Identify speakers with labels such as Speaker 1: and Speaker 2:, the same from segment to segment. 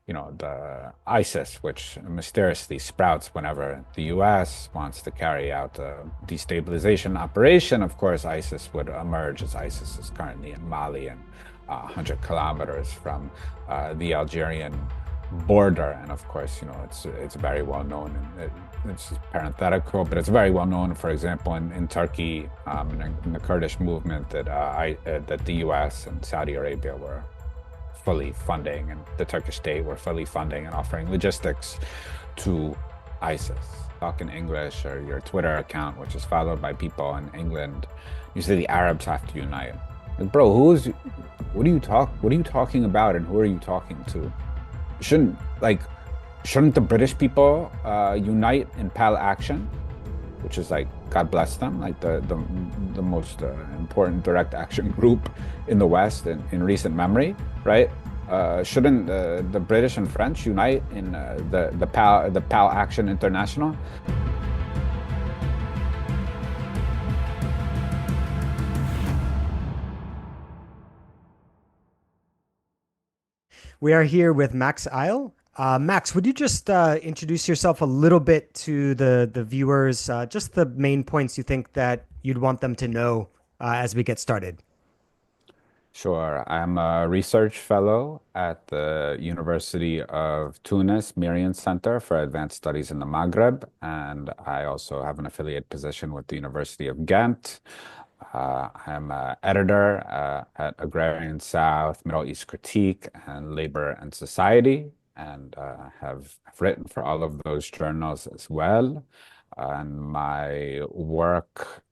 Speaker 1: the ISIS, which mysteriously sprouts whenever the US wants to carry out a destabilization operation. Of course, ISIS would emerge as ISIS is currently in Mali and 100 kilometers from the Algerian border. And of course, it's very well known, and it's parenthetical, but it's very well known, for example, in Turkey, in the Kurdish movement that the US and Saudi Arabia were fully funding, and the Turkish state were fully funding and offering logistics to ISIS. Talk in English or your Twitter account, which is followed by people in England, you say the Arabs have to unite. Like, bro, what are you talking about, and who are you talking to? Shouldn't like shouldn't the British people unite in PAL action, which is like, God bless them, like the most important direct action group in the West in recent memory, right? Shouldn't the British and French unite in the PAL Action International?
Speaker 2: We are here with Max Isle. Max, would you just introduce yourself a little bit to the viewers, just the main points you think that you'd want them to know as we get started?
Speaker 1: Sure. I'm a research fellow at the University of Tunis Merian Center for Advanced Studies in the Maghreb, and I also have an affiliate position with the University of Ghent. I'm an editor at Agrarian South, Middle East Critique, and Labor and Society, and have written for all of those journals as well. And my work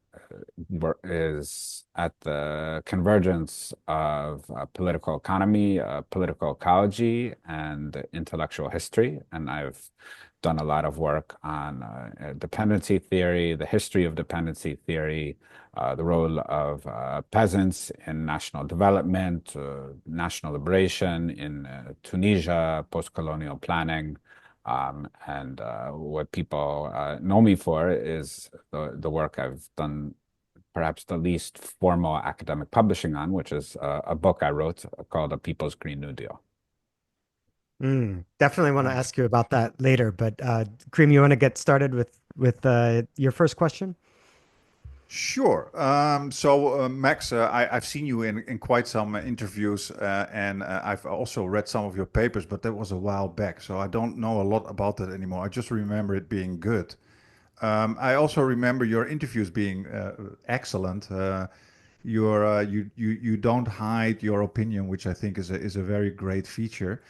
Speaker 1: is at the convergence of political economy, political ecology, and intellectual history. And I've done a lot of work on dependency theory, the history of dependency theory, the role of peasants in national development, national liberation in Tunisia, post-colonial planning. And what people know me for is the work I've done, perhaps the least formal academic publishing on, which is a book I wrote called A People's Green New Deal.
Speaker 2: Definitely want to ask you about that later, but Kareem, you want to get started with your first question?
Speaker 3: Sure. Max, I've seen you in quite some interviews, and I've also read some of your papers, but that was a while back, so I don't know a lot about that anymore. I just remember it being good. I also remember your interviews being excellent. You don't hide your opinion, which I think is a very great feature.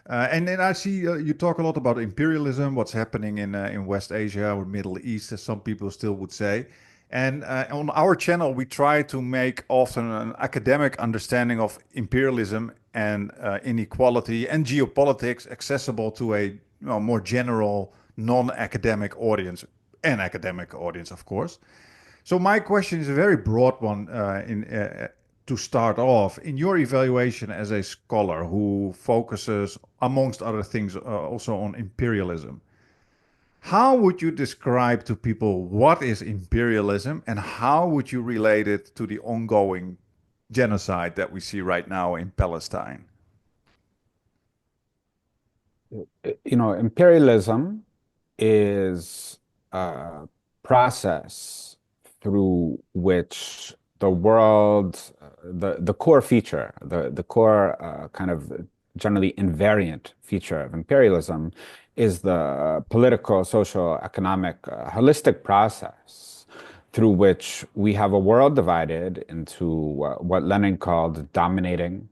Speaker 3: And then I see you talk a lot about imperialism, what's happening in West Asia or Middle East, as some people still would say. And on our channel, we try to make often an academic understanding of imperialism and inequality and geopolitics accessible to a more general, non-academic audience, and academic audience, of course. So my question is a very broad one to start off. In your evaluation as a scholar who focuses, amongst other things, also on imperialism, how would you describe to people what is imperialism and how would you relate it to the ongoing genocide that we see right now in Palestine?
Speaker 1: Imperialism is a process through which the world, the core feature, the core kind of generally invariant feature of imperialism is the political, social, economic, holistic process through which we have a world divided into what Lenin called dominating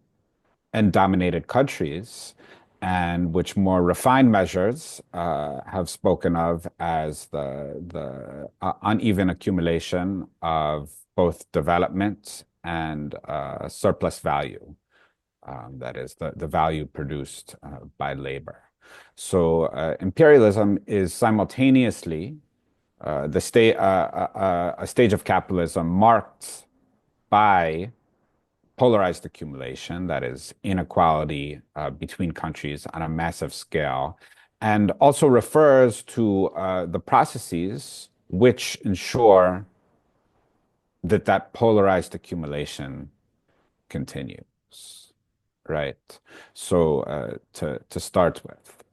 Speaker 1: and dominated countries, and which more refined measures have spoken of as the uneven accumulation of both development and surplus value. That is the value produced by labor. So imperialism is simultaneously a stage of capitalism marked by polarized accumulation, that is inequality between countries on a massive scale, and also refers to the processes which ensure that polarized accumulation continues. right? So to start with,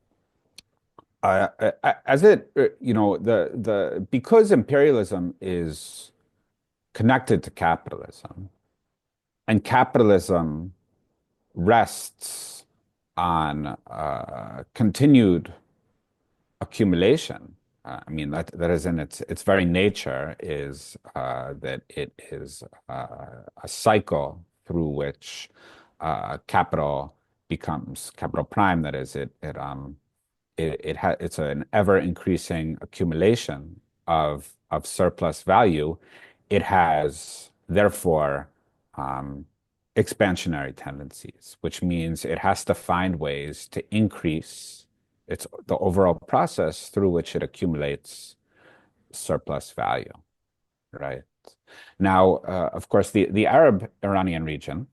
Speaker 1: as it the because imperialism is connected to capitalism, and capitalism rests on continued accumulation. I mean that is in its very nature is that it is a cycle through which capital becomes capital prime. That is, it's an ever increasing accumulation of surplus value. It has therefore um, expansionary tendencies, which means it has to find ways to increase the overall process through which it accumulates surplus value, right? Now, of course, the Arab Iranian region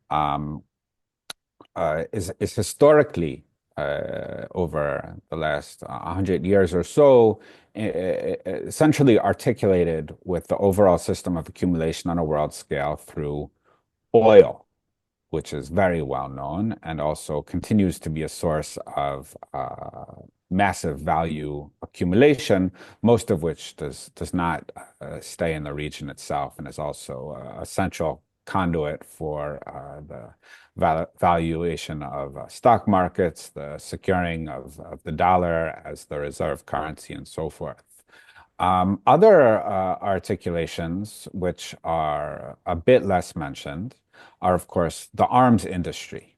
Speaker 1: um, is historically over the last 100 years or so, essentially articulated with the overall system of accumulation on a world scale through oil, which is very well known and also continues to be a source of massive value accumulation, most of which does not stay in the region itself and is also a central conduit for the valuation of stock markets, the securing of the dollar as the reserve currency, and so forth. Other articulations, which are a bit less mentioned, are, of course, the arms industry,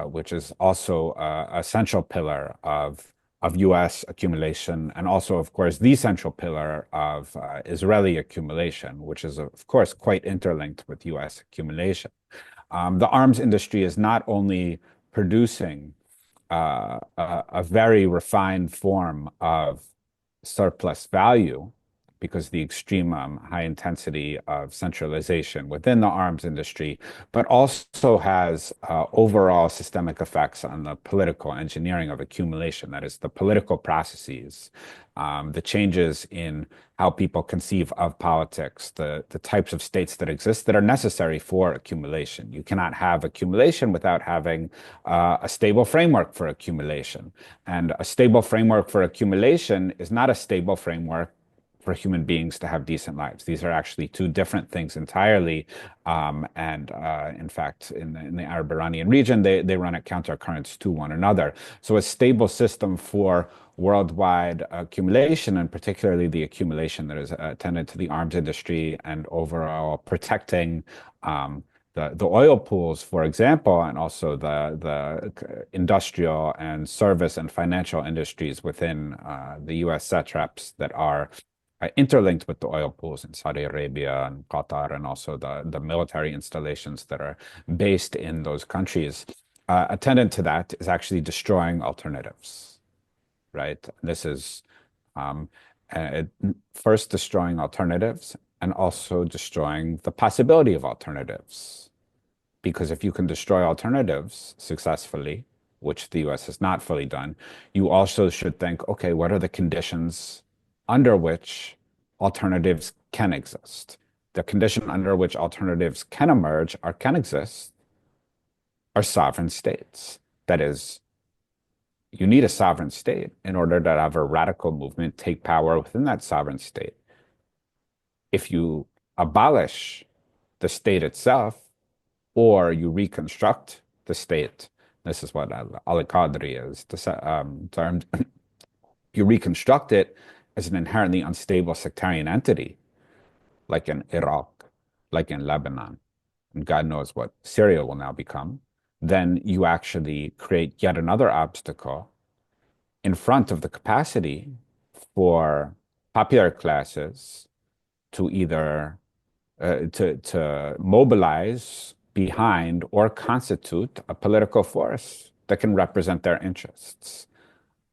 Speaker 1: which is also a central pillar of U.S. accumulation, and also, of course, the central pillar of Israeli accumulation, which is, of course, quite interlinked with U.S. accumulation. The arms industry is not only producing a very refined form of surplus value because the extreme high intensity of centralization within the arms industry, but also has overall systemic effects on the political engineering of accumulation. That is, the political processes, the changes in how people conceive of politics, the types of states that exist that are necessary for accumulation. You cannot have accumulation without having a stable framework for accumulation. And a stable framework for accumulation is not a stable framework for human beings to have decent lives. These are actually two different things entirely. And in fact, in the Arab Iranian region, they run at countercurrents to one another. So a stable system for worldwide accumulation, and particularly the accumulation that is attendant to the arms industry and overall protecting the oil pools, for example, and also the industrial and service and financial industries within the U.S. satraps that are interlinked with the oil pools in Saudi Arabia and Qatar, and also the military installations that are based in those countries. Attendant to that is actually destroying alternatives, right? This is um, uh, first destroying alternatives and also destroying the possibility of alternatives. Because if you can destroy alternatives successfully, which the US has not fully done, you also should think, okay, what are the conditions under which alternatives can exist? The condition under which alternatives can emerge or can exist are sovereign states. That is, you need a sovereign state in order to have a radical movement take power within that sovereign state. If you abolish the state itself, or you reconstruct the state. This is what al-Qadri is termed. You reconstruct it as an inherently unstable sectarian entity, like in Iraq, like in Lebanon, and God knows what Syria will now become. Then you actually create yet another obstacle in front of the capacity for popular classes to either to mobilize behind or constitute a political force that can represent their interests.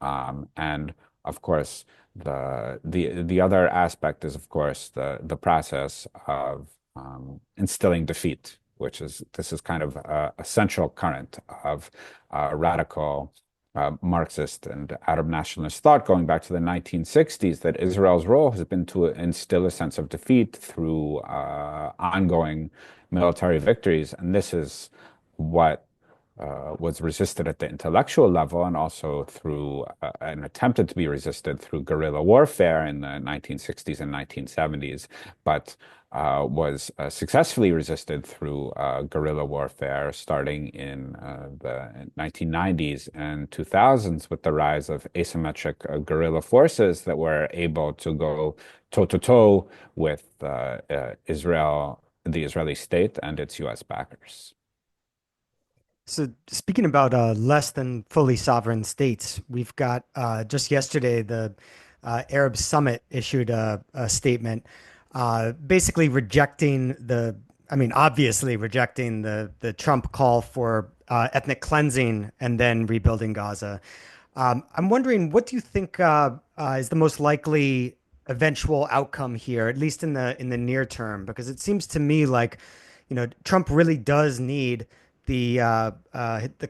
Speaker 1: And of course, the other aspect is, of course, the process of instilling defeat, which is this is kind of a central current of radical Marxist and Arab nationalist thought going back to the 1960s, that Israel's role has been to instill a sense of defeat through ongoing military victories. And this is what was resisted at the intellectual level and also through and attempted to be resisted through guerrilla warfare in the 1960s and 1970s, but was successfully resisted through guerrilla warfare starting in the 1990s and 2000s with the rise of asymmetric guerrilla forces that were able to go toe-to-toe with Israel, the Israeli state, and its U.S. backers.
Speaker 2: So, speaking about less than fully sovereign states, we've got just yesterday the Arab Summit issued a statement basically rejecting obviously rejecting the Trump call for ethnic cleansing and then rebuilding Gaza. I'm wondering, what do you think is the most likely eventual outcome here, at least in the near term? Because it seems to me like, Trump really does need the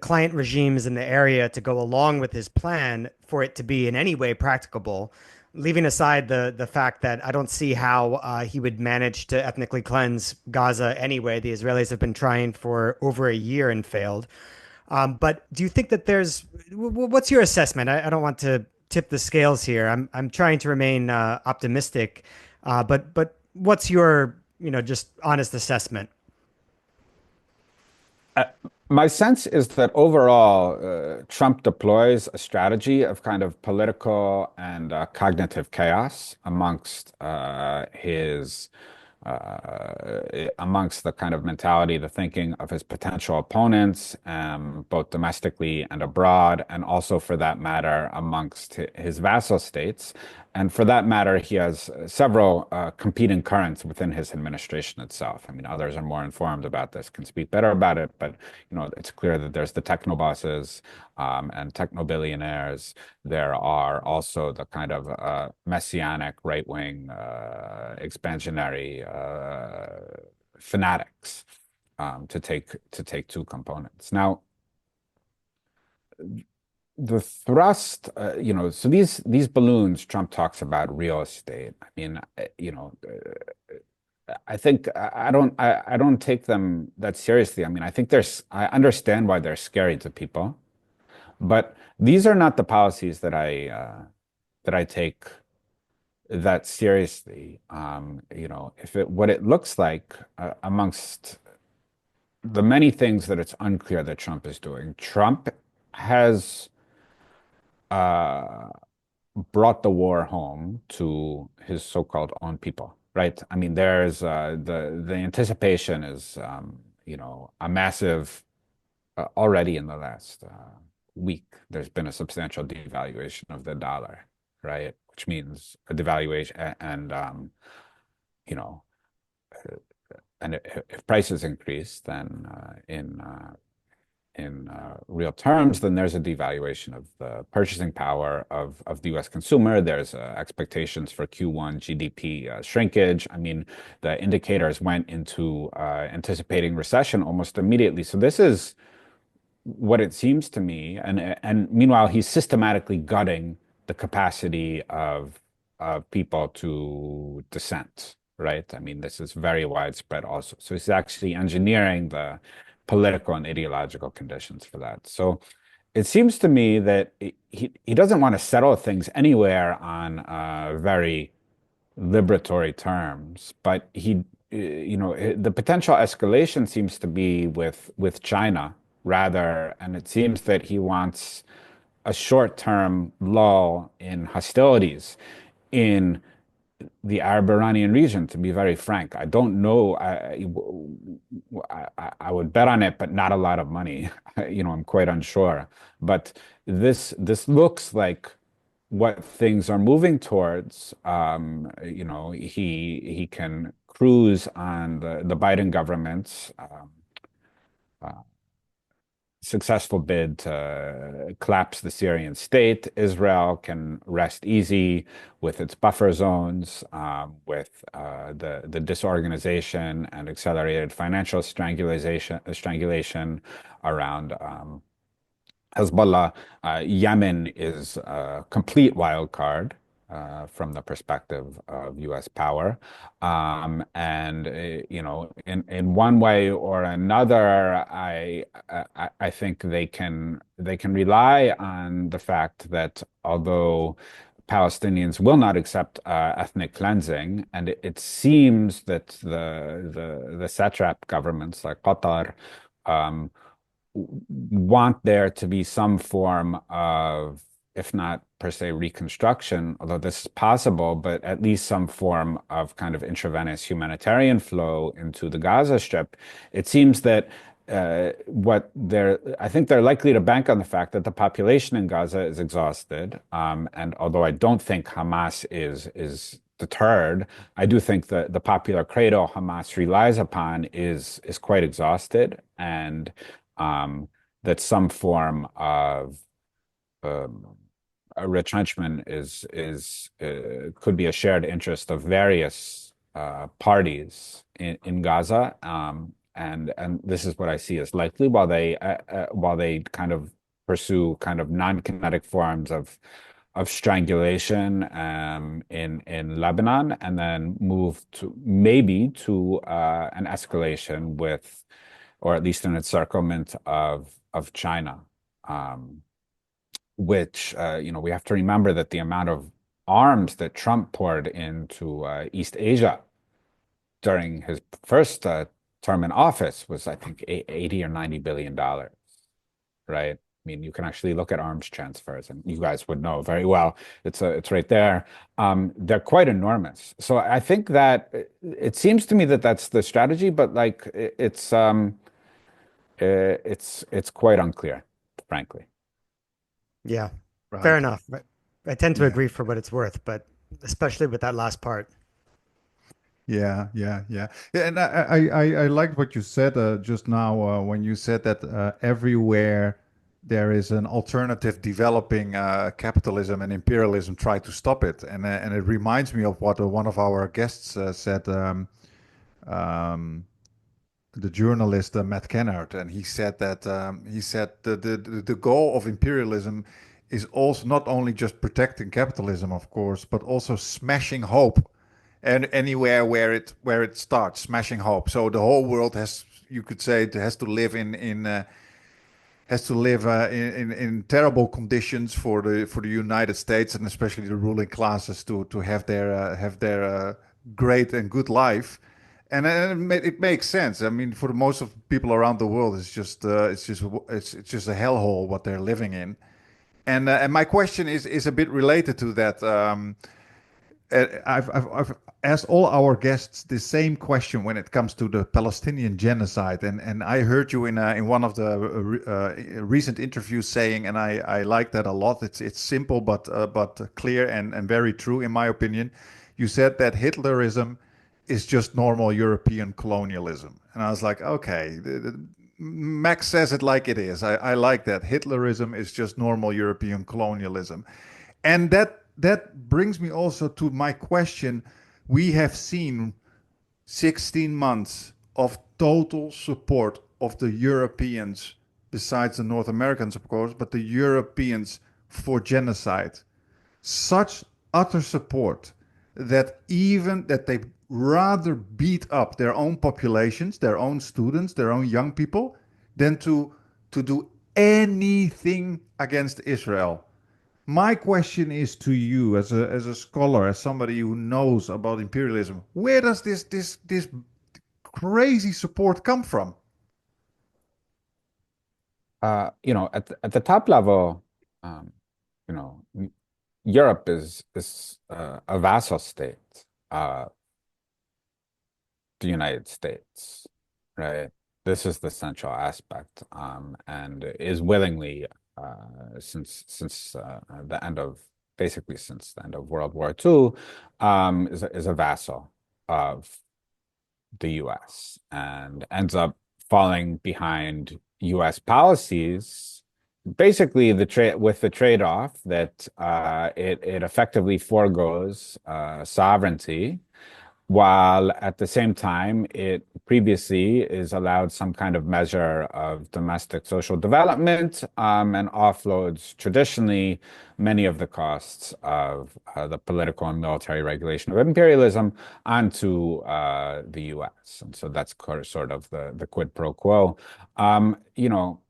Speaker 2: client regimes in the area to go along with his plan for it to be in any way practicable. Leaving aside the fact that I don't see how he would manage to ethnically cleanse Gaza anyway. The Israelis have been trying for over a year and failed. But do you think that what's your assessment? I don't want to tip the scales here. I'm trying to remain optimistic, but what's your just honest assessment?
Speaker 1: Uh, My sense is that overall, Trump deploys a strategy of kind of political and cognitive chaos amongst the kind of mentality, the thinking of his potential opponents, both domestically and abroad, and also for that matter, amongst his vassal states. And for that matter, he has several competing currents within his administration itself. I mean, others are more informed about this, can speak better about it, but it's clear that there's the techno bosses and techno billionaires. There are also the kind of messianic right-wing expansionary fanatics to take two components. Now, the thrust, so these balloons, Trump talks about real estate. I mean, I think I don't take them that seriously. I mean, I understand why they're scary to people, but these are not the policies that I take that seriously. If what it looks like amongst the many things that it's unclear that Trump is doing, Trump has uh, brought the war home to his so-called own people, right? I mean, there's the anticipation is a massive already in the last week. There's been a substantial devaluation of the dollar, right? Which means a devaluation and you know and if prices increase, then in real terms, then there's a devaluation of the purchasing power of the U.S. consumer. There's expectations for Q1 GDP shrinkage. I mean, the indicators went into anticipating recession almost immediately. So this is what it seems to me, and meanwhile, he's systematically gutting the capacity of people to dissent, right? I mean, this is very widespread also. So he's actually engineering the political and ideological conditions for that. So it seems to me that he doesn't want to settle things anywhere on very liberatory terms, but the potential escalation seems to be with China rather, and it seems that he wants a short-term lull in hostilities in the Arab-Iranian region, to be very frank. I don't know. I would bet on it, but not a lot of money. I'm quite unsure. But this looks like what things are moving towards. He can cruise on the Biden government's successful bid to collapse the Syrian state. Israel can rest easy with its buffer zones, with the disorganization and accelerated financial strangulation around Hezbollah. Yemen is a complete wild card. from the perspective of U.S. power. And you know, in one way or another, I think they can rely on the fact that although Palestinians will not accept ethnic cleansing, and it seems that the satrap governments like Qatar um, want there to be some form of, if not per se reconstruction, although this is possible, but at least some form of kind of intravenous humanitarian flow into the Gaza Strip. It seems that I think they're likely to bank on the fact that the population in Gaza is exhausted. And although I don't think Hamas is deterred, I do think that the popular credo Hamas relies upon is quite exhausted, and um, that some form of um, a retrenchment is could be a shared interest of various parties in Gaza, and this is what I see as likely while they kind of pursue kind of non-kinetic forms of strangulation in Lebanon, and then move to maybe to an escalation with, or at least an encirclement of China. Um, which we have to remember that the amount of arms that Trump poured into East Asia during his first term in office was, I think, 80 or $90 billion, right? I mean, you can actually look at arms transfers, and you guys would know very well. It's right there. They're quite enormous. So I think that it seems to me that that's the strategy, but like it's quite unclear, frankly.
Speaker 2: Yeah, fair
Speaker 3: Right.
Speaker 2: enough. I tend to
Speaker 3: Yeah.
Speaker 2: agree for what it's worth, but especially with that last part.
Speaker 3: Yeah, yeah, yeah. Yeah, and I liked what you said just now when you said that everywhere there is an alternative developing, capitalism and imperialism try to stop it. And it reminds me of what one of our guests said, um, the journalist Matt Kennard, and he said that he said the goal of imperialism is also not only just protecting capitalism, of course, but also smashing hope, and anywhere where it starts, smashing hope. So the whole world has, you could say, it has to live in terrible conditions for the United States, and especially the ruling classes to have their great and good life. And it makes sense. I mean, for the most of people around the world, it's just a hellhole what they're living in. And my question is a bit related to that. I've asked all our guests the same question when it comes to the Palestinian genocide, and I heard you in one of the recent interviews saying, and I like that a lot. It's simple but clear and very true in my opinion. You said that Hitlerism is just normal European colonialism, and I was like, okay. Max says it like it is. I like that. Hitlerism is just normal European colonialism. And that brings me also to my question. We have seen 16 months of total support of the Europeans, besides the North Americans, of course, but the Europeans for genocide. Such utter support that they rather beat up their own populations, their own students, their own young people, than to do anything against Israel. My question is to you, as a scholar, as somebody who knows about imperialism, where does this crazy support come from?
Speaker 1: At the top level, um, you know, Europe is a vassal state, the United States, right? This is the central aspect, and is willingly, since the end of basically since the end of World War II, is a vassal of the U.S. and ends up falling behind U.S. policies, basically the trade-off that it effectively foregoes sovereignty, while at the same time, it previously is allowed some kind of measure of domestic social development, and offloads traditionally many of the costs of the political and military regulation of imperialism onto the US. And so that's sort of the quid pro quo. You know,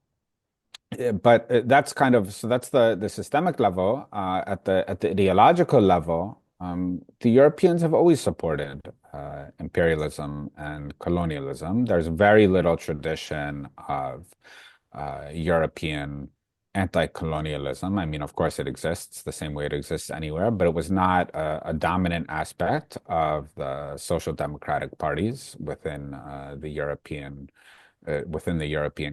Speaker 1: but that's kind of so that's the systemic level. At the ideological level, the Europeans have always supported imperialism and colonialism. There's very little tradition of European anti-colonialism. I mean, of course, it exists the same way it exists anywhere, but it was not a dominant aspect of the social democratic parties within the European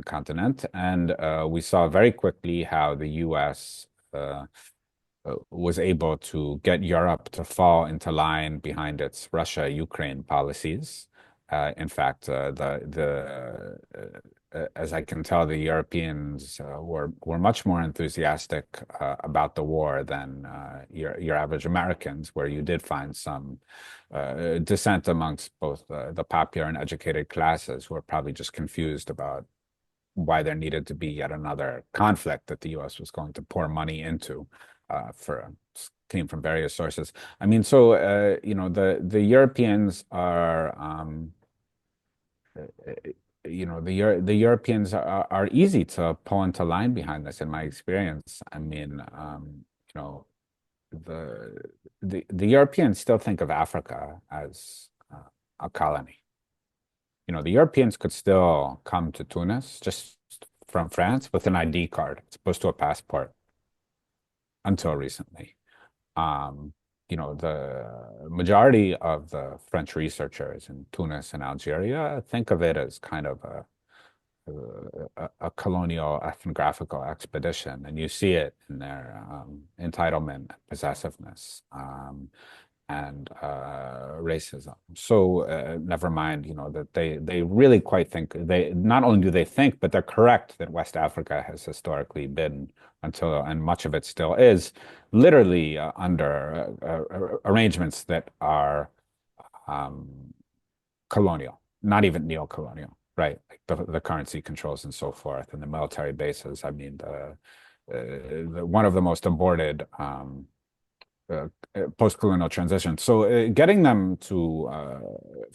Speaker 1: continent. And we saw very quickly how the US was able to get Europe to fall into line behind its Russia-Ukraine policies. In fact, as I can tell, the Europeans were much more enthusiastic about the war than your average Americans, where you did find some dissent amongst both the popular and educated classes who are probably just confused about why there needed to be yet another conflict that the U.S. was going to pour money into for came from various sources. I mean, so the Europeans are the Europeans are easy to pull into line behind this in my experience. I mean, you know, the the Europeans still think of Africa as a colony. You know, the Europeans could still come to Tunis just from France with an ID card as opposed to a passport until recently. Um, the majority of the French researchers in Tunis and Algeria think of it as kind of a colonial ethnographical expedition, and you see it in their entitlement and possessiveness. And racism. So never mind, that they really quite think they not only do they think, but they're correct that West Africa has historically been and much of it still is, literally under arrangements that are um, colonial, not even neo-colonial, right? Like the currency controls and so forth, and the military bases. I mean, one of the most aborted uh, post-colonial transition. So getting them to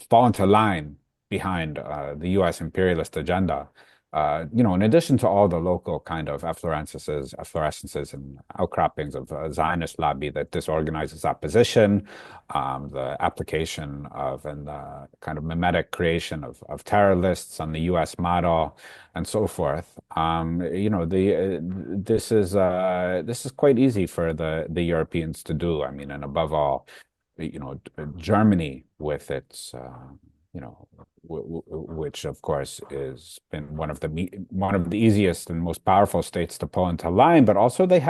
Speaker 1: fall into line behind the U.S. imperialist agenda, in addition to all the local kind of efflorescences and outcroppings of Zionist lobby that disorganizes opposition, the application of and the kind of mimetic creation of terror lists on the U.S. model, and so forth. This is quite easy for the Europeans to do. I mean, and above all, Germany with its which of course is been one of the easiest and most powerful states to pull into line, but also they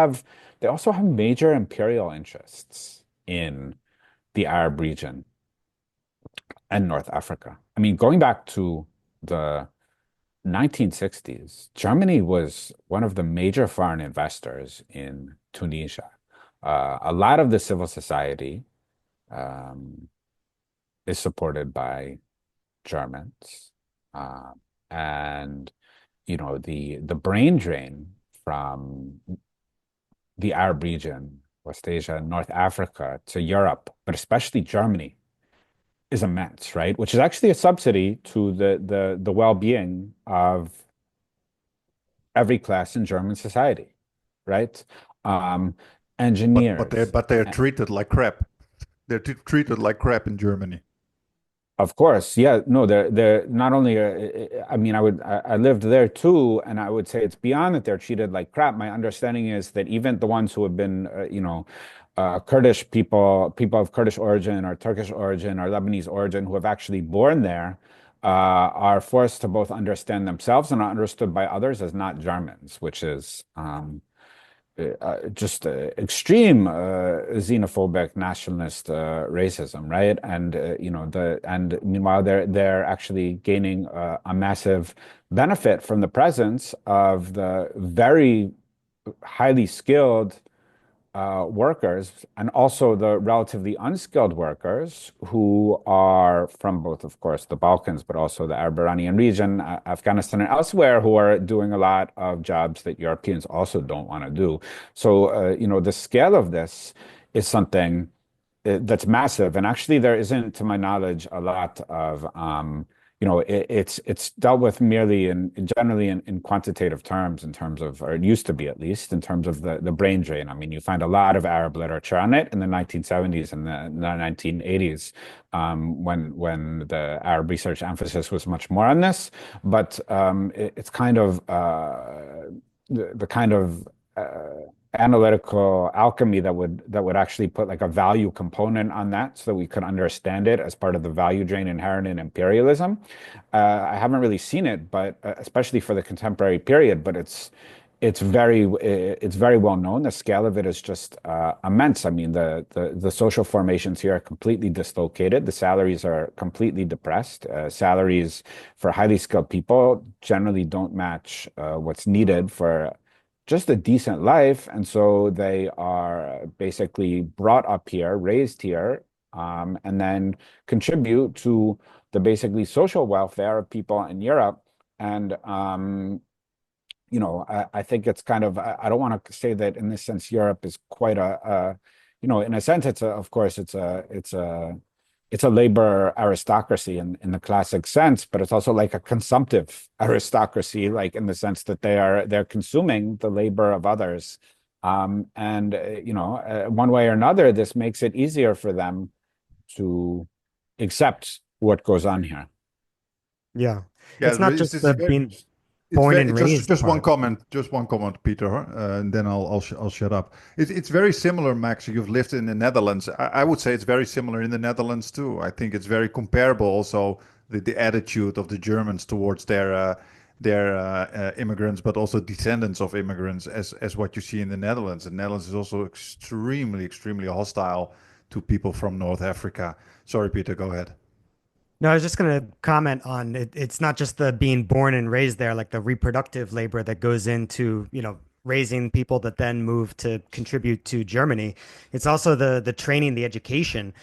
Speaker 1: also have major imperial interests in the Arab region and North Africa. I mean, going back to the 1960s, Germany was one of the major foreign investors in Tunisia. A lot of the civil society um, is supported by Germans, and the brain drain from the Arab region, West Asia, North Africa to Europe, but especially Germany, is immense, right? Which is actually a subsidy to the well-being of every class in German society, right? Um, Engineers.
Speaker 3: But they're treated like crap. They're treated like crap in Germany.
Speaker 1: Of course, yeah. No, they're not only. I mean, I lived there too, and I would say it's beyond that they're treated like crap. My understanding is that even the ones who have been, Kurdish people of Kurdish origin or Turkish origin or Lebanese origin who have actually born there, are forced to both understand themselves and are understood by others as not Germans, which is just extreme xenophobic nationalist racism, right? And and meanwhile they're actually gaining a massive benefit from the presence of the very highly skilled workers and also the relatively unskilled workers who are from both, of course, the Balkans, but also the Arab Iranian region, Afghanistan, and elsewhere, who are doing a lot of jobs that Europeans also don't want to do. So, the scale of this is something that's massive. And actually, there isn't, to my knowledge, a lot of it's dealt with merely generally in quantitative terms, in terms of, or it used to be at least, in terms of the brain drain. I mean, you find a lot of Arab literature on it in the 1970s and the 1980s, when the Arab research emphasis was much more on this. But it's kind of the kind of analytical alchemy that would actually put like a value component on that so that we could understand it as part of the value drain inherent in imperialism. I haven't really seen it, but especially for the contemporary period, but it's very well known. The scale of it is just immense. I mean, the social formations here are completely dislocated. The salaries are completely depressed. Salaries for highly skilled people generally don't match what's needed for just a decent life. And so they are basically brought up here, raised here, and then contribute to the basically social welfare of people in Europe. And I think it's kind of, I don't want to say that in this sense, Europe is quite in a sense, of course, it's a labor aristocracy in the classic sense, but it's also like a consumptive aristocracy, like in the sense that they're consuming the labor of others. And one way or another, this makes it easier for them to accept what goes on here.
Speaker 2: Yeah.
Speaker 3: Yeah,
Speaker 2: It's not
Speaker 3: it's,
Speaker 2: just
Speaker 3: it's
Speaker 2: the
Speaker 3: very,
Speaker 2: being
Speaker 3: it's
Speaker 2: born
Speaker 3: very
Speaker 2: and raised part.
Speaker 3: just one comment, Peter, and then I'll shut up. It's very similar, Max. You've lived in the Netherlands. I would say it's very similar in the Netherlands too. I think it's very comparable. Also, the attitude of the Germans towards their immigrants, but also descendants of immigrants, as what you see in the Netherlands. The Netherlands is also extremely hostile to people from North Africa. Sorry, Peter, go ahead.
Speaker 2: No, I was just going to comment on it. It's not just the being born and raised there, like the reproductive labor that goes into, raising people that then move to contribute to Germany. It's also the training, the education.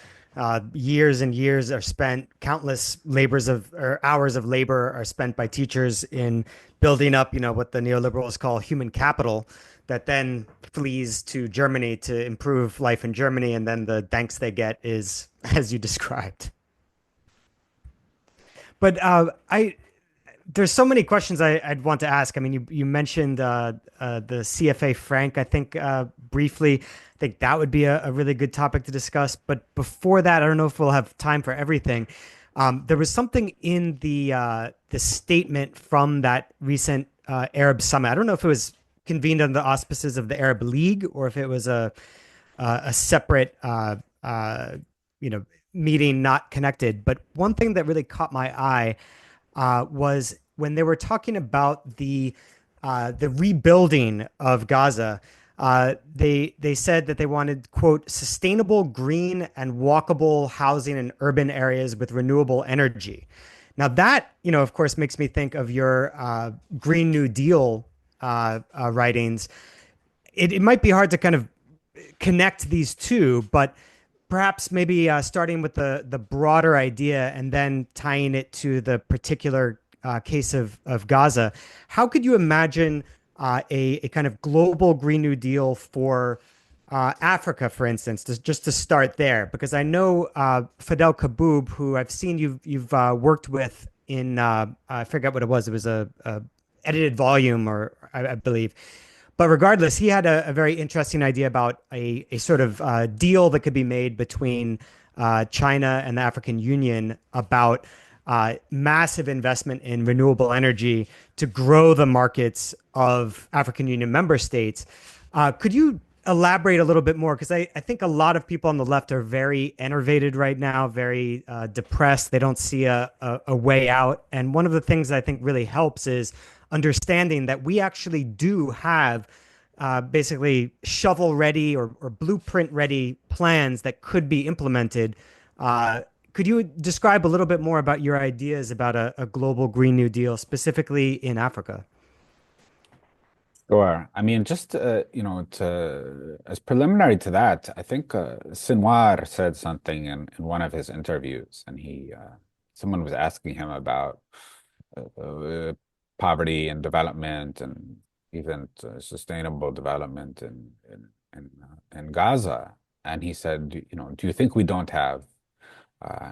Speaker 2: Years and years are spent, countless labors of or hours of labor are spent by teachers in building up, what the neoliberals call human capital, that then flees to Germany to improve life in Germany, and then the thanks they get is as you described. But I there's so many questions I'd want to ask. I mean, you mentioned the CFA Frank, I think briefly. I think that would be a really good topic to discuss. But before that, I don't know if we'll have time for everything. There was something in the statement from that recent Arab summit. I don't know if it was convened under the auspices of the Arab League or if it was a separate you know meeting not connected. But one thing that really caught my eye was when they were talking about the rebuilding of Gaza. They said that they wanted, quote, sustainable green and walkable housing in urban areas with renewable energy. Now that, of course, makes me think of your Green New Deal writings. It might be hard to kind of connect these two, but perhaps maybe starting with the broader idea and then tying it to the particular case of Gaza. How could you imagine a kind of global Green New Deal for Africa, for instance, just to start there? Because I know Fidel Kaboub, who I've seen you've worked with in I forget what it was. It was a edited volume, or I believe. But regardless, he had a very interesting idea about a sort of deal that could be made between China and the African Union about massive investment in renewable energy to grow the markets of African Union member states. Could you elaborate a little bit more? Because I think a lot of people on the left are very enervated right now, very depressed. They don't see a way out. And one of the things that I think really helps is understanding that we actually do have basically shovel ready or blueprint ready plans that could be implemented. Could you describe a little bit more about your ideas about a global Green New Deal, specifically in Africa?
Speaker 1: Sure. I mean, just to as preliminary to that, I think Sinwar said something in one of his interviews, and someone was asking him about poverty and development, and even sustainable development in Gaza, and he said, do you think we don't have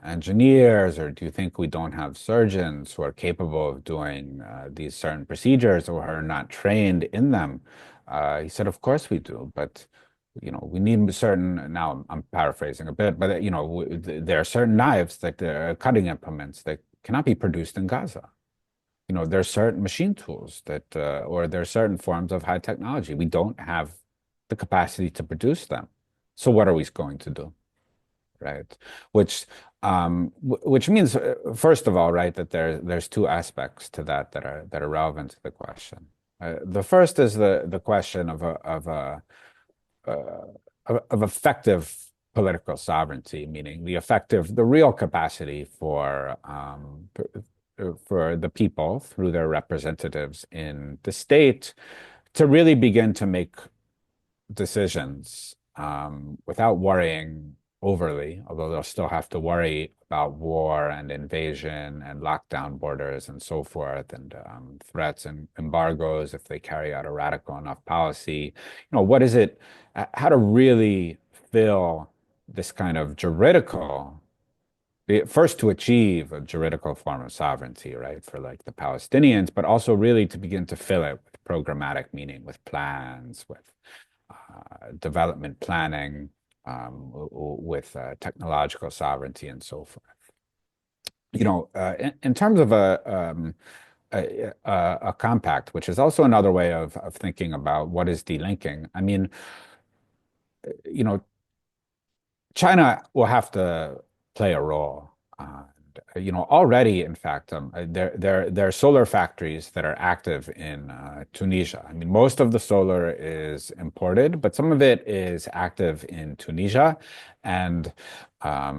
Speaker 1: engineers, or do you think we don't have surgeons who are capable of doing these certain procedures or are not trained in them? He said, of course we do, but we need certain, now I'm paraphrasing a bit, but there are certain knives, like the cutting implements, that cannot be produced in Gaza. There are certain machine tools or there are certain forms of high technology. We don't have the capacity to produce them. So what are we going to do? Right? Which which means, first of all, right, that there's two aspects to that are relevant to the question. The first is the question uh, of effective political sovereignty, meaning the real capacity for the people through their representatives in the state to really begin to make decisions without worrying overly, although they'll still have to worry about war and invasion and lockdown borders and so forth, and threats and embargoes if they carry out a radical enough policy. What is it, how to really fill this kind of juridical first to achieve a juridical form of sovereignty, right, for like the Palestinians, but also really to begin to fill it with programmatic meaning, with plans, with development planning, with technological sovereignty, and so forth. In terms of a compact, which is also another way of thinking about what is delinking. I mean, you know, China will have to play a role. Already, in fact, there are solar factories that are active in Tunisia. I mean, most of the solar is imported, but some of it is active in Tunisia. And I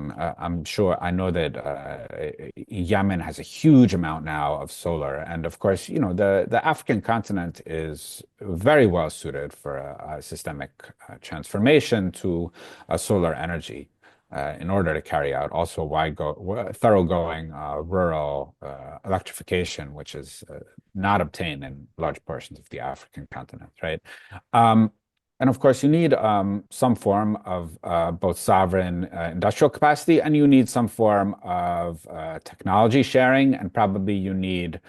Speaker 1: know that Yemen has a huge amount now of solar. And of course, the African continent is very well suited for a systemic transformation to solar energy in order to carry out also thoroughgoing rural electrification, which is not obtained in large portions of the African continent, right? Um, and of course, you need some form of both sovereign industrial capacity, and you need some form of technology sharing, and probably you need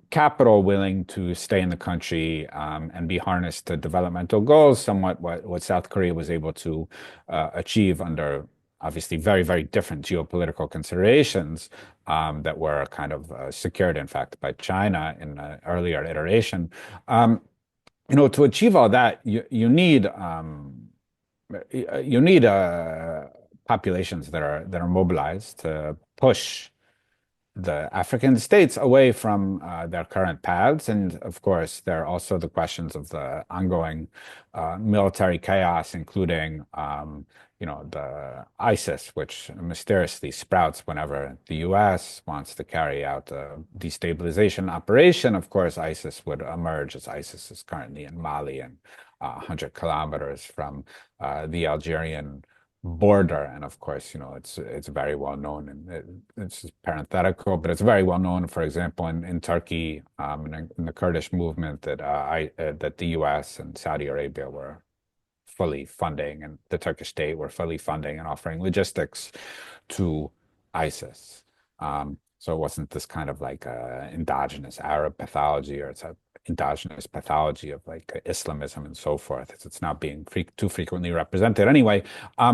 Speaker 1: capital willing to stay in the country and be harnessed to developmental goals, somewhat what South Korea was able to achieve under obviously very, very different geopolitical considerations that were kind of secured, in fact, by China in an earlier iteration. To achieve all that, you need populations that are mobilized to push the African states away from their current paths. And of course, there are also the questions of the ongoing military chaos, including, the ISIS, which mysteriously sprouts whenever the US wants to carry out a destabilization operation. Of course, ISIS would emerge, as ISIS is currently in Mali and 100 kilometers from the Algerian border. And of course, it's very well known, and it's parenthetical, but it's very well known, for example, in Turkey, in the Kurdish movement, that the US and Saudi Arabia were fully funding, and the Turkish state were fully funding and offering logistics to ISIS. So it wasn't this kind of like endogenous Arab pathology, or it's a endogenous pathology of like Islamism and so forth. It's not being too frequently represented anyway.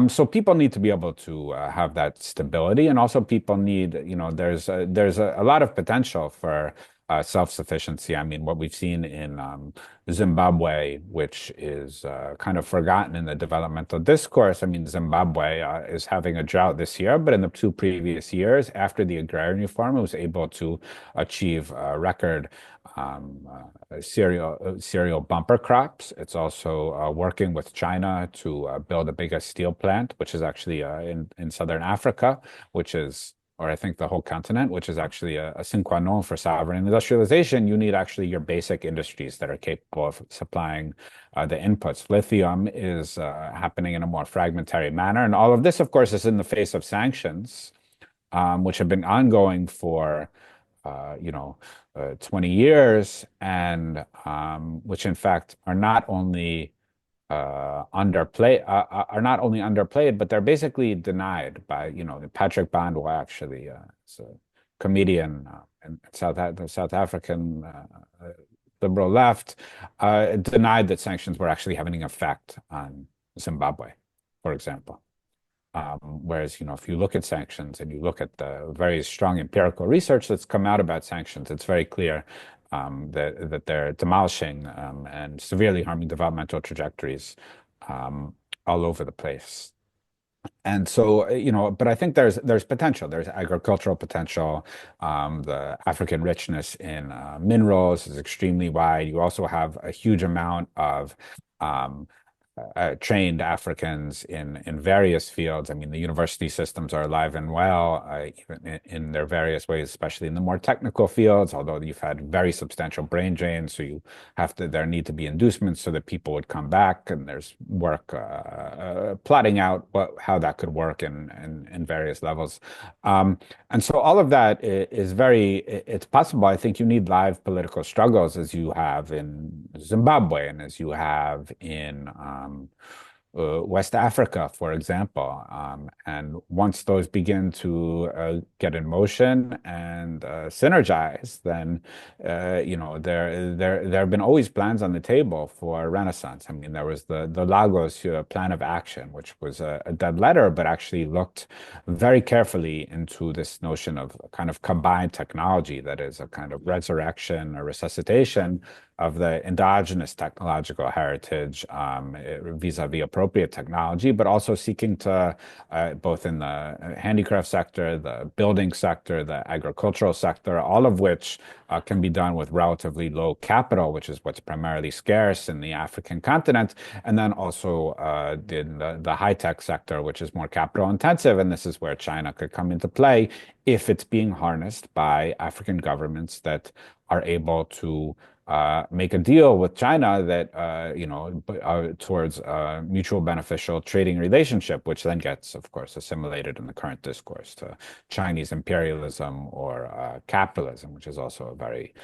Speaker 1: So people need to be able to have that stability, and also people need, there's a lot of potential for self-sufficiency. I mean, what we've seen in Zimbabwe, which is kind of forgotten in the developmental discourse. I mean, Zimbabwe is having a drought this year, but in the two previous years, after the agrarian reform, it was able to achieve record cereal bumper crops. It's also working with China to build a bigger steel plant, which is actually in Southern Africa, which is or I think the whole continent, which is actually a sine qua non for sovereign industrialization. You need actually your basic industries that are capable of supplying the inputs. Lithium is happening in a more fragmentary manner. And all of this, of course, is in the face of sanctions, which have been ongoing for, uh, you know, 20 years, and which in fact are not only are not only underplayed, but they're basically denied by, Patrick Bondwell actually, is a comedian in the South African liberal left, denied that sanctions were actually having an effect on Zimbabwe, for example. Whereas, if you look at sanctions and you look at the very strong empirical research that's come out about sanctions, it's very clear that they're demolishing and severely harming developmental trajectories um, all over the place. And so, but I think there's potential. There's agricultural potential. The African richness in minerals is extremely wide. You also have a huge amount of um, trained Africans in various fields. I mean, the university systems are alive and well, even in their various ways, especially in the more technical fields. Although you've had very substantial brain drain, so there need to be inducements so that people would come back, and there's work plotting out how that could work in various levels. And so all of that is it's possible. I think you need live political struggles as you have in Zimbabwe and as you have in West Africa, for example. And once those begin to get in motion and synergize, then there have been always plans on the table for Renaissance. I mean, there was the Lagos Plan of Action, which was a dead letter, but actually looked very carefully into this notion of kind of combined technology that is a kind of resurrection or resuscitation of the endogenous technological heritage vis-a-vis appropriate technology, but also seeking to, both in the handicraft sector, the building sector, the agricultural sector, all of which can be done with relatively low capital, which is what's primarily scarce in the African continent, and then also in the high-tech sector, which is more capital intensive, and this is where China could come into play if it's being harnessed by African governments that are able to make a deal with China that towards a mutual beneficial trading relationship, which then gets, of course, assimilated in the current discourse to Chinese imperialism or capitalism, which is also a very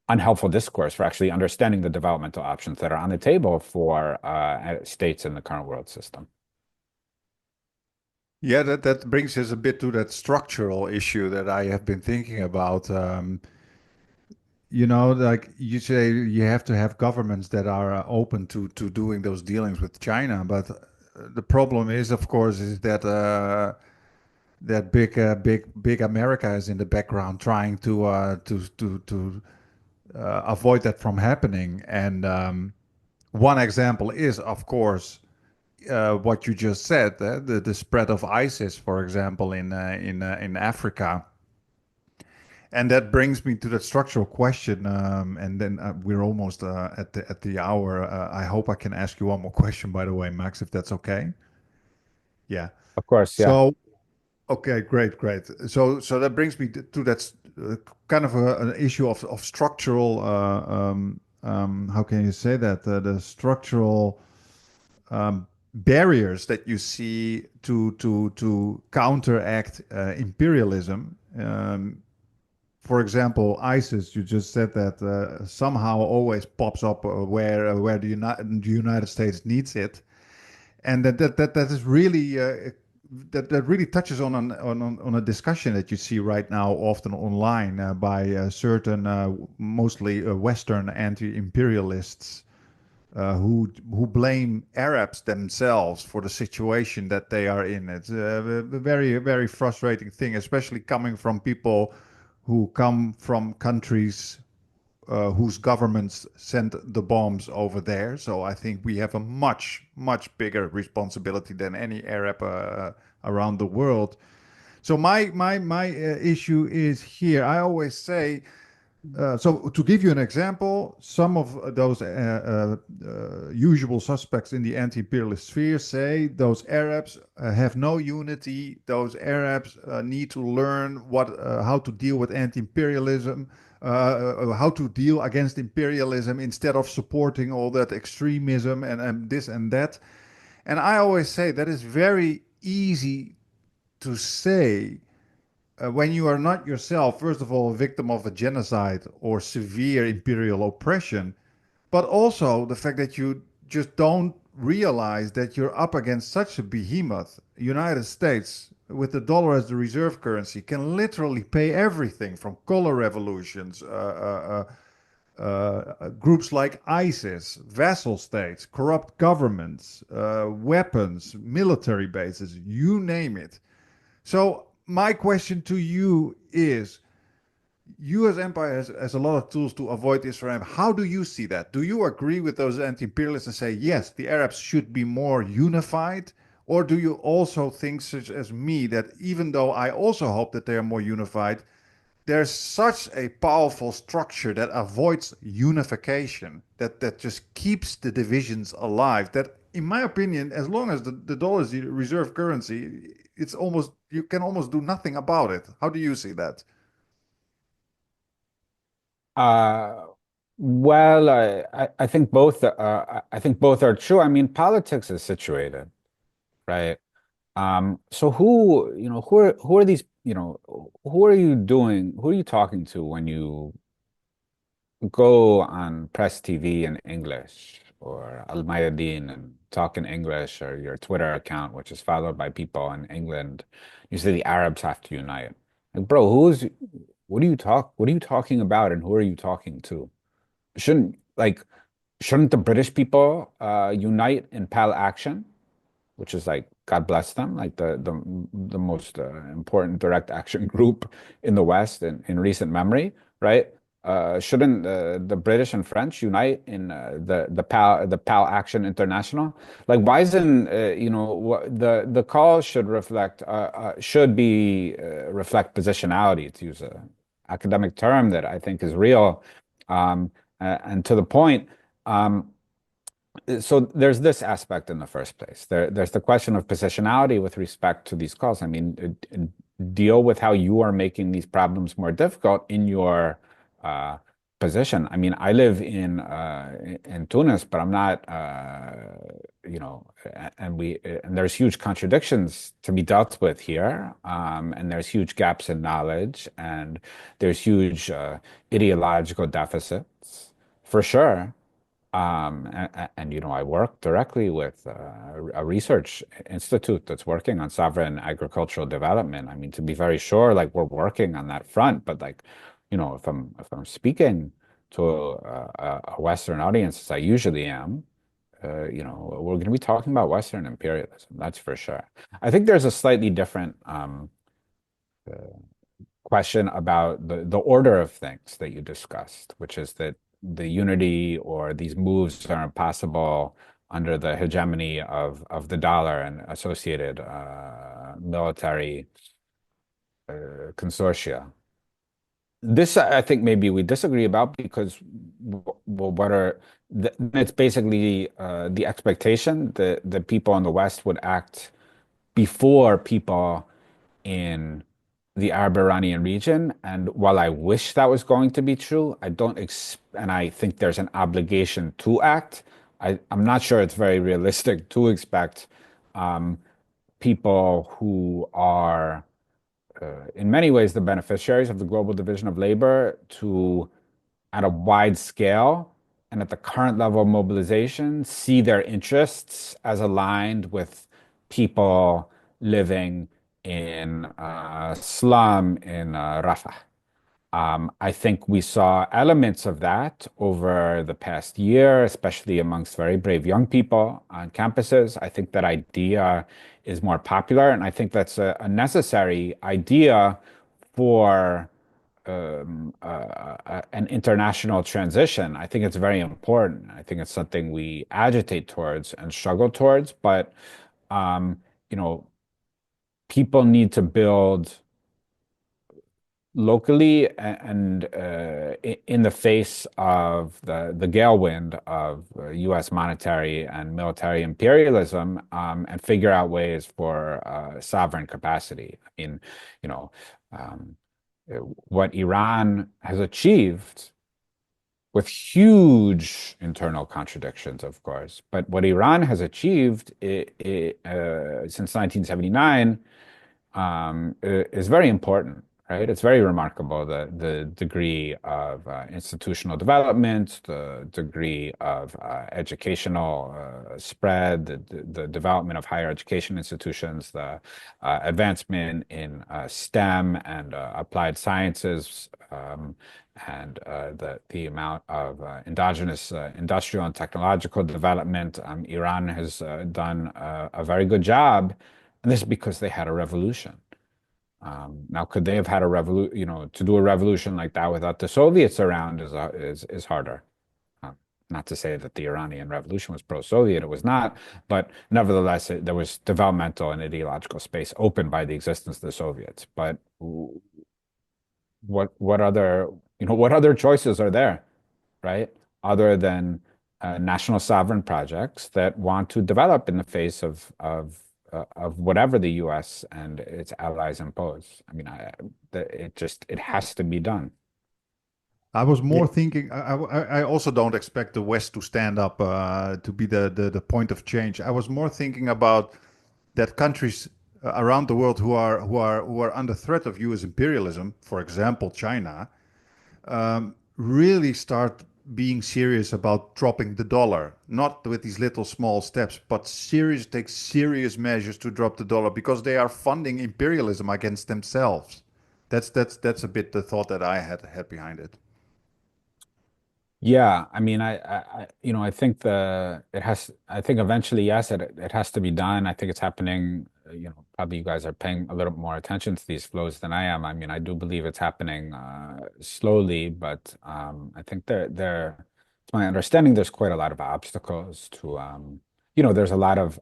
Speaker 1: unhelpful discourse for actually understanding the developmental options that are on the table for states in the current world system.
Speaker 3: Yeah, that brings us a bit to that structural issue that I have been thinking about. Like you say, you have to have governments that are open to doing those dealings with China. But the problem is, of course, is that that big America is in the background trying to avoid that from happening. And one example is, of course, what you just said, the spread of ISIS, for example, in Africa. And that brings me to that structural question, and then we're almost at the hour. I hope I can ask you one more question, by the way, Max, if that's okay. Yeah.
Speaker 1: Of course, yeah.
Speaker 3: So, okay, great. So that brings me to that kind of an issue of structural. How can you say that? The structural barriers that you see to counteract imperialism. For example, ISIS, you just said that somehow always pops up where the United States needs it, and that is really that really touches on a discussion that you see right now often online by certain mostly Western anti-imperialists who blame Arabs themselves for the situation that they are in. It's a very frustrating thing, especially coming from people who come from countries whose governments sent the bombs over there. So I think we have a much bigger responsibility than any Arab around the world. So my issue is here. I always say So to give you an example, some of those usual suspects in the anti-imperialist sphere say those Arabs have no unity. Those Arabs need to learn how to deal with anti-imperialism, how to deal against imperialism instead of supporting all that extremism and this and that. And I always say that is very easy to say when you are not yourself, first of all, a victim of a genocide or severe imperial oppression, but also the fact that you just don't realize that you're up against such a behemoth. United States, with the dollar as the reserve currency, can literally pay everything from color revolutions, groups like ISIS, vassal states, corrupt governments, weapons, military bases, you name it. So my question to you is, U.S. empire has a lot of tools to avoid Israel. How do you see that? Do you agree with those anti-imperialists and say, yes, the Arabs should be more unified? Or do you also think, such as me, that even though I also hope that they are more unified, there's such a powerful structure that avoids unification, that just keeps the divisions alive, that in my opinion, as long as the dollar is the reserve currency, it's almost, you can almost do nothing about it. How do you see that?
Speaker 1: Uh, well, I think both I think both are true. I mean, politics is situated, right? So who are these, who are you doing, who are you talking to when you go on press TV in English or Al Mayadeen and talk in English or your Twitter account, which is followed by people in England, you say the Arabs have to unite. Like, bro, what are you talking about and who are you talking to? Shouldn't like shouldn't the British people unite in pal action? Which is like God bless them, like the most important direct action group in the West in recent memory, right? Shouldn't the British and French unite in the PAL Action International? Like, why isn't the call should reflect should be reflect positionality, to use a academic term that I think is real, and to the point. Um, so there's this aspect in the first place. There's the question of positionality with respect to these calls. I mean, deal with how you are making these problems more difficult in your uh, position. I mean, I live in Tunis, but I'm not, and there's huge contradictions to be dealt with here, and there's huge gaps in knowledge, and there's huge ideological deficits for sure. I work directly with a research institute that's working on sovereign agricultural development. I mean, to be very sure, like we're working on that front, but like, if I'm speaking to a Western audience, as I usually am, we're going to be talking about Western imperialism. That's for sure. I think there's a slightly different question about the order of things that you discussed, which is that the unity or these moves are impossible under the hegemony of the dollar and associated military consortia. This, I think, maybe we disagree about because, well, it's basically the expectation that the people in the West would act before people in the Arab Iranian region. And while I wish that was going to be true, I don't ex and I think there's an obligation to act. I'm not sure it's very realistic to expect um, people who are in many ways the beneficiaries of the global division of labor to, at a wide scale and at the current level of mobilization, see their interests as aligned with people living in slum in Rafah. I think we saw elements of that over the past year, especially amongst very brave young people on campuses. I think that idea is more popular, and I think that's a necessary idea for an international transition. I think it's very important. I think it's something we agitate towards and struggle towards, but um, you know, people need to build locally and in the face of the gale wind of U.S. monetary and military imperialism, and figure out ways for sovereign capacity. I mean, you know, um, what Iran has achieved with huge internal contradictions, of course, but what Iran has achieved since 1979 is very important, right? It's very remarkable the degree of institutional development, the degree of educational spread, the development of higher education institutions, the advancement in STEM and applied sciences, and the amount of endogenous industrial and technological development. Iran has done a very good job, and this is because they had a revolution. Now, could they have had a revolution? To do a revolution like that without the Soviets around is harder. Uh, Not to say that the Iranian Revolution was pro-Soviet, it was not, but nevertheless, there was developmental and ideological space opened by the existence of the Soviets. But what other what other choices are there, right? Other than national sovereign projects that want to develop in the face of whatever the U.S. and its allies impose. I mean, it has to be done.
Speaker 3: I was
Speaker 2: Yeah,
Speaker 3: more thinking. I also don't expect the West to stand up to be the point of change. I was more thinking about that countries around the world who are under threat of U.S. imperialism, for example, China, really start being serious about dropping the dollar, not with these little small steps, but take serious measures to drop the dollar because they are funding imperialism against themselves. That's a bit the thought that I had behind it.
Speaker 1: Yeah, I mean, I think I think eventually, yes, it has to be done. I think it's happening. Probably you guys are paying a little more attention to these flows than I am. I mean, I do believe it's happening slowly, but I think it's my understanding there's quite a lot of obstacles to, there's a lot of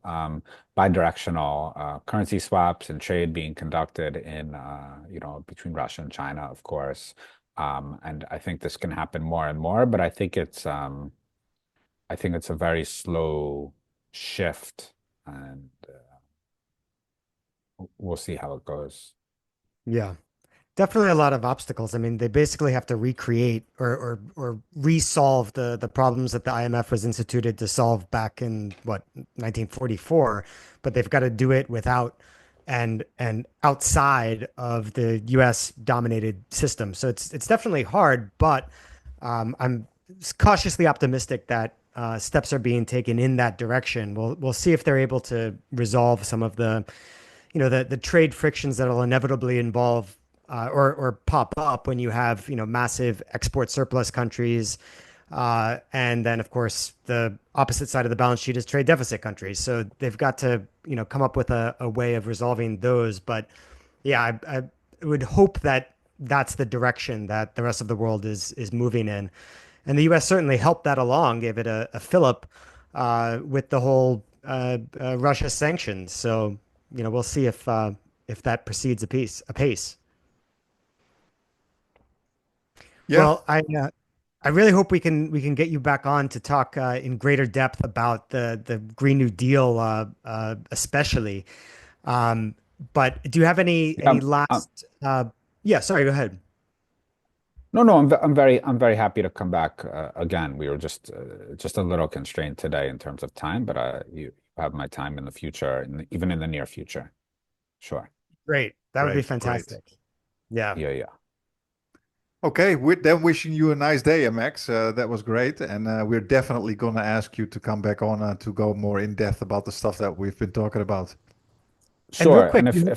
Speaker 1: bidirectional currency swaps and trade being conducted between Russia and China, of course. And I think this can happen more and more, but I think it's a very slow shift, and we'll see how it goes.
Speaker 2: yeah. Definitely a lot of obstacles. I mean, they basically have to recreate or resolve the problems that the IMF was instituted to solve back in what 1944, but they've got to do it without and outside of the US dominated system. So it's definitely hard, but I'm cautiously optimistic that steps are being taken in that direction. We'll see if they're able to resolve some of the trade frictions that'll inevitably involve or pop up when you have massive export surplus countries, and then of course the opposite side of the balance sheet is trade deficit countries. So they've got to come up with a way of resolving those. But yeah, I would hope that that's the direction that the rest of the world is moving in, and the U.S. certainly helped that along, gave it a fillip with the whole Russia sanctions. So we'll see if that proceeds apace.
Speaker 3: Yeah,
Speaker 2: Well, I really hope we can get you back on to talk in greater depth about the Green New Deal, especially. Um, but do you have any
Speaker 1: Yeah,
Speaker 2: last? Yeah, sorry, go ahead.
Speaker 1: no, no, I'm very happy to come back again. We were just a little constrained today in terms of time, but you have my time in the future, even in the near future. Sure.
Speaker 2: Great, that would be
Speaker 3: great, great.
Speaker 2: fantastic. Yeah,
Speaker 1: Yeah, yeah.
Speaker 3: Okay, with them wishing you a nice day, MX. That was great, and we're definitely gonna ask you to come back on to go more in depth about the stuff that we've been talking about.
Speaker 2: and real
Speaker 1: Sure.
Speaker 2: quick,
Speaker 1: And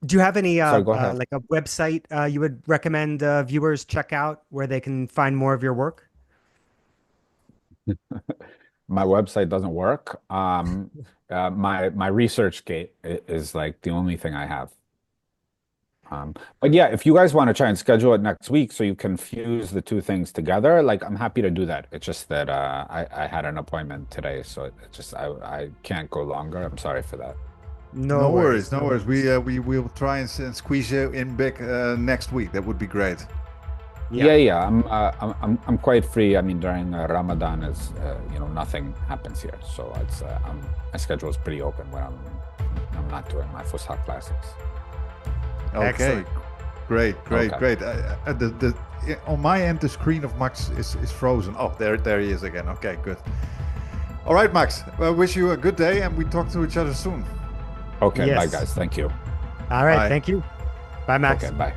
Speaker 2: do you have any
Speaker 1: sorry, go ahead.
Speaker 2: like a website you would recommend viewers check out where they can find more of your work?
Speaker 1: My website doesn't work. My research gate is like the only thing I have. But yeah, if you guys want to try and schedule it next week so you can fuse the two things together, like I'm happy to do that. It's just that I had an appointment today, so I can't go longer. I'm sorry for that.
Speaker 2: No worries.
Speaker 3: No
Speaker 2: No
Speaker 3: worries.
Speaker 2: worries.
Speaker 3: We will try and squeeze you in big next week. That would be great.
Speaker 2: Yeah.
Speaker 1: Yeah. I'm quite free. I mean, during Ramadan is nothing happens here, so my schedule is pretty open when I'm not doing my Fusha classics.
Speaker 3: Okay,
Speaker 2: Excellent.
Speaker 3: great.
Speaker 1: Okay.
Speaker 3: On my end, the screen of Max is frozen. Oh, there he is again. Okay, good. All right, Max. I wish you a good day, and we talk to each other soon.
Speaker 1: Okay. Bye,
Speaker 2: Yes.
Speaker 1: guys. Thank you.
Speaker 2: All right.
Speaker 3: Bye.
Speaker 2: Thank you. Bye, Max.
Speaker 1: Okay. Bye.